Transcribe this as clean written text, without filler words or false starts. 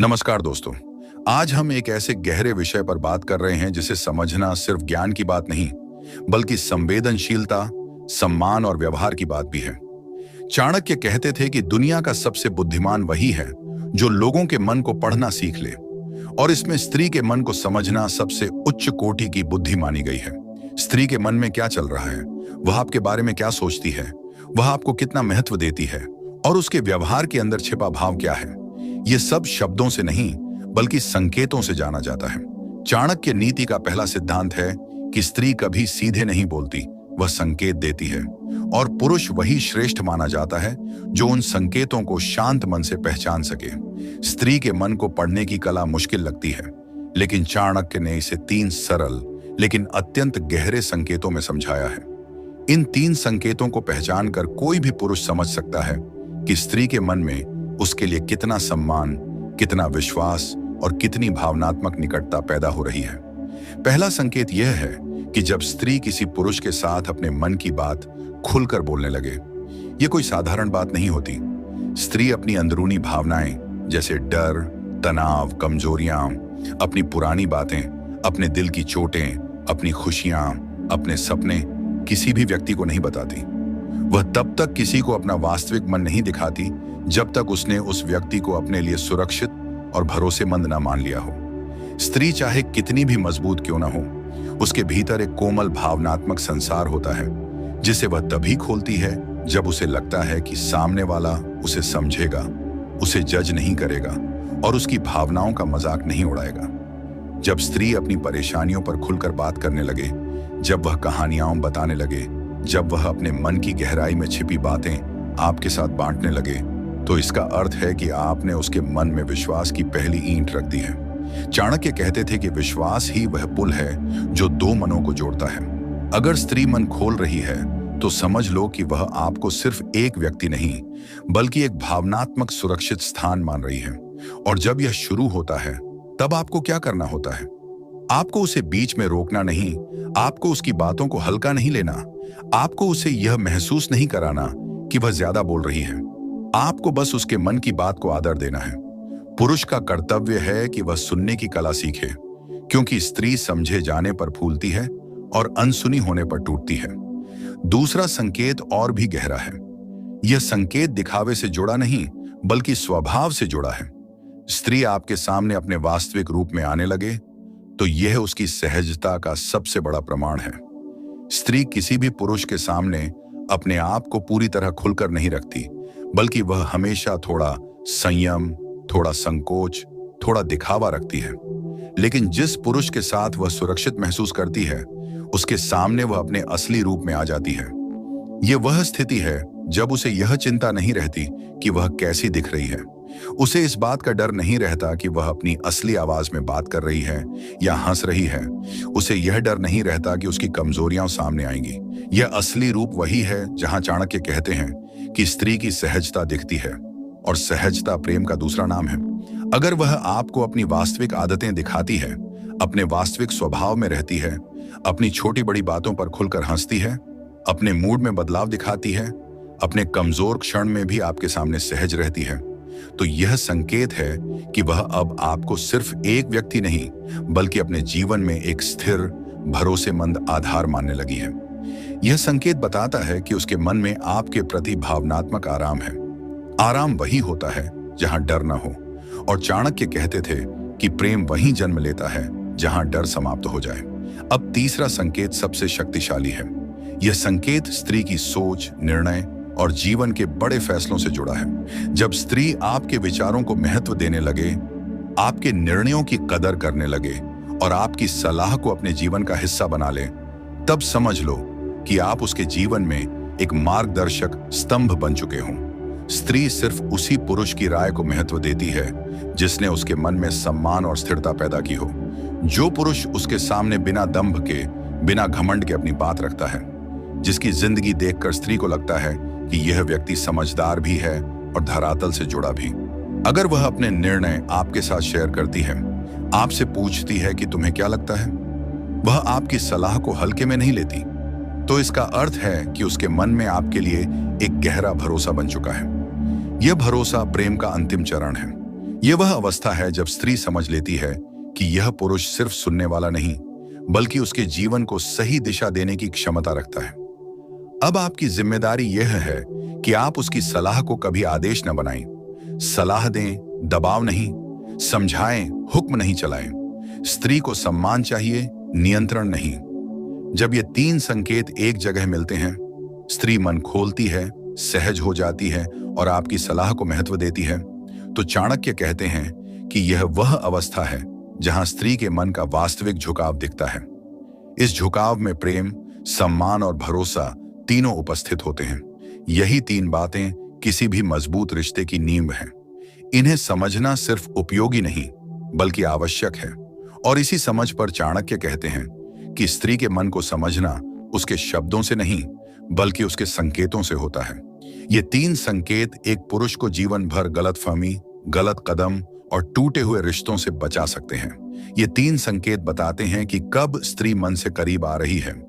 नमस्कार दोस्तों। आज हम एक ऐसे गहरे विषय पर बात कर रहे हैं जिसे समझना सिर्फ ज्ञान की बात नहीं, बल्कि संवेदनशीलता, सम्मान और व्यवहार की बात भी है। चाणक्य कहते थे कि दुनिया का सबसे बुद्धिमान वही है जो लोगों के मन को पढ़ना सीख ले, और इसमें स्त्री के मन को समझना सबसे उच्च कोटि की बुद्धि मानी गई है। स्त्री के मन में क्या चल रहा है, वह आपके बारे में क्या सोचती है, वह आपको कितना महत्व देती है, और उसके व्यवहार के अंदर छिपा भाव क्या है, ये सब शब्दों से नहीं बल्कि संकेतों से जाना जाता है। चाणक्य नीति का पहला सिद्धांत है कि स्त्री कभी सीधे नहीं बोलती, वह संकेत देती है, और पुरुष वही श्रेष्ठ माना जाता है जो उन संकेतों को शांत मन से पहचान सके। स्त्री के मन को पढ़ने की कला मुश्किल लगती है, लेकिन चाणक्य ने इसे 3 सरल लेकिन अत्यंत गहरे संकेतों में समझाया है। इन 3 संकेतों को पहचान कर कोई भी पुरुष समझ सकता है कि स्त्री के मन में उसके लिए कितना सम्मान, कितना विश्वास और कितनी भावनात्मक निकटता पैदा हो रही है। पहला संकेत यह है कि जब स्त्री किसी पुरुष के साथ अपने मन की बात खुलकर बोलने लगे। यह कोई साधारण बात नहीं होती। स्त्री अपनी अंदरूनी भावनाएं जैसे डर, तनाव, कमजोरियां, अपनी पुरानी बातें, अपने दिल की चोटें, अपनी खुशियां, अपने सपने किसी भी व्यक्ति को नहीं बताती। वह तब तक किसी को अपना वास्तविक मन नहीं दिखाती जब तक उसने उस व्यक्ति को अपने लिए सुरक्षित और भरोसेमंद न मान लिया हो। स्त्री चाहे कितनी भी मजबूत क्यों न हो, उसके भीतर एक कोमल भावनात्मक संसार होता है जिसे वह तभी खोलती है जब उसे लगता है कि सामने वाला उसे समझेगा, उसे जज नहीं करेगा और उसकी भावनाओं का मजाक नहीं उड़ाएगा। जब स्त्री अपनी परेशानियों पर खुलकर बात करने लगे, जब वह कहानियां बताने लगे, जब वह अपने मन की गहराई में छिपी बातें आपके साथ बांटने लगे, तो इसका अर्थ है कि आपने उसके मन में विश्वास की पहली ईंट रख दी है। चाणक्य कहते थे कि विश्वास ही वह पुल है जो 2 मनों को जोड़ता है। अगर स्त्री मन खोल रही है तो समझ लो कि वह आपको सिर्फ एक व्यक्ति नहीं बल्कि एक भावनात्मक सुरक्षित स्थान मान रही है। और जब यह शुरू होता है तब आपको क्या करना होता है? आपको उसे बीच में रोकना नहीं, आपको उसकी बातों को हल्का नहीं लेना, आपको उसे यह महसूस नहीं कराना कि वह ज्यादा बोल रही है। आपको बस उसके मन की बात को आदर देना है। पुरुष का कर्तव्य है कि वह सुनने की कला सीखे, क्योंकि स्त्री समझे जाने पर फूलती है और अनसुनी होने पर टूटती है। दूसरा संकेत और भी गहरा है। यह संकेत दिखावे से जुड़ा नहीं बल्कि स्वभाव से जुड़ा है। स्त्री आपके सामने अपने वास्तविक रूप में आने लगे तो यह उसकी सहजता का सबसे बड़ा प्रमाण है। स्त्री किसी भी पुरुष के सामने अपने आप को पूरी तरह खुलकर नहीं रखती, बल्कि वह हमेशा थोड़ा संयम, थोड़ा संकोच, थोड़ा दिखावा रखती है। लेकिन जिस पुरुष के साथ वह सुरक्षित महसूस करती है, उसके सामने वह अपने असली रूप में आ जाती है। यह वह स्थिति है जब उसे यह चिंता नहीं रहती कि वह कैसी दिख रही है। उसे इस बात का डर नहीं रहता कि वह अपनी असली आवाज में बात कर रही है या हंस रही है। उसे यह डर नहीं रहता कि उसकी कमजोरियां सामने आएंगी। यह असली रूप वही है जहां चाणक्य कहते हैं कि स्त्री की सहजता दिखती है, और सहजता प्रेम का दूसरा नाम है। अगर वह आपको अपनी वास्तविक आदतें दिखाती है, अपने वास्तविक स्वभाव में रहती है, अपनी छोटी बड़ी बातों पर खुलकर हंसती है, अपने मूड में बदलाव दिखाती है, अपने कमजोर क्षण में भी आपके सामने सहज रहती है, तो यह संकेत है कि वह अब आपको सिर्फ एक व्यक्ति नहीं बल्कि अपने जीवन में एक स्थिर, भरोसेमंद आधार मानने लगी है। यह संकेत बताता है कि उसके मन में आपके प्रति भावनात्मक आराम है। आराम वही होता है जहां डर न हो, और चाणक्य कहते थे कि प्रेम वहीं जन्म लेता है जहां डर समाप्त हो जाए। अब तीसरा संकेत सबसे शक्तिशाली है। यह संकेत स्त्री की सोच, निर्णय और जीवन के बड़े फैसलों से जुड़ा है। जब स्त्री आपके विचारों को महत्व देने लगे, आपके निर्णयों की कदर करने लगे और आपकी सलाह को अपने जीवन का हिस्सा बना ले, तब समझ लो कि आप उसके जीवन में एक मार्गदर्शक स्तंभ बन चुके हों। स्त्री सिर्फ उसी पुरुष की राय को महत्व देती है जिसने उसके मन में सम्मान और स्थिरता पैदा की हो। जो पुरुष उसके सामने बिना दंभ के, बिना घमंड के अपनी बात रखता है, जिसकी जिंदगी देखकर स्त्री को लगता है कि यह व्यक्ति समझदार भी है और धरातल से जुड़ा भी। अगर वह अपने निर्णय आपके साथ शेयर करती है, आपसे पूछती है कि तुम्हें क्या लगता है, वह आपकी सलाह को हल्के में नहीं लेती, तो इसका अर्थ है कि उसके मन में आपके लिए एक गहरा भरोसा बन चुका है। यह भरोसा प्रेम का अंतिम चरण है। यह वह अवस्था है जब स्त्री समझ लेती है कि यह पुरुष सिर्फ सुनने वाला नहीं, बल्कि उसके जीवन को सही दिशा देने की क्षमता रखता है। अब आपकी जिम्मेदारी यह है कि आप उसकी सलाह को कभी आदेश न बनाएं। सलाह दें, दबाव नहीं, समझाएं, हुक्म नहीं चलाएं। स्त्री को सम्मान चाहिए, नियंत्रण नहीं। जब ये तीन संकेत एक जगह मिलते हैं, स्त्री मन खोलती है, सहज हो जाती है और आपकी सलाह को महत्व देती है, तो चाणक्य कहते हैं कि यह वह अवस्था है जहां स्त्री के मन का वास्तविक झुकाव दिखता है। इस झुकाव में प्रेम, सम्मान और भरोसा तीनों उपस्थित होते हैं। यही तीन बातें किसी भी मजबूत रिश्ते की नींव हैं। इन्हें समझना सिर्फ उपयोगी नहीं, बल्कि आवश्यक है। और इसी समझ पर चाणक्य कहते हैं कि स्त्री के मन को समझना उसके शब्दों से नहीं, बल्कि उसके संकेतों से होता है। ये तीन संकेत एक पुरुष को जीवन भर गलतफहमी, गलत कदम और टूटे हुए रिश्तों से बचा सकते हैं। ये तीन संकेत बताते हैं कि कब स्त्री मन से करीब आ रही है,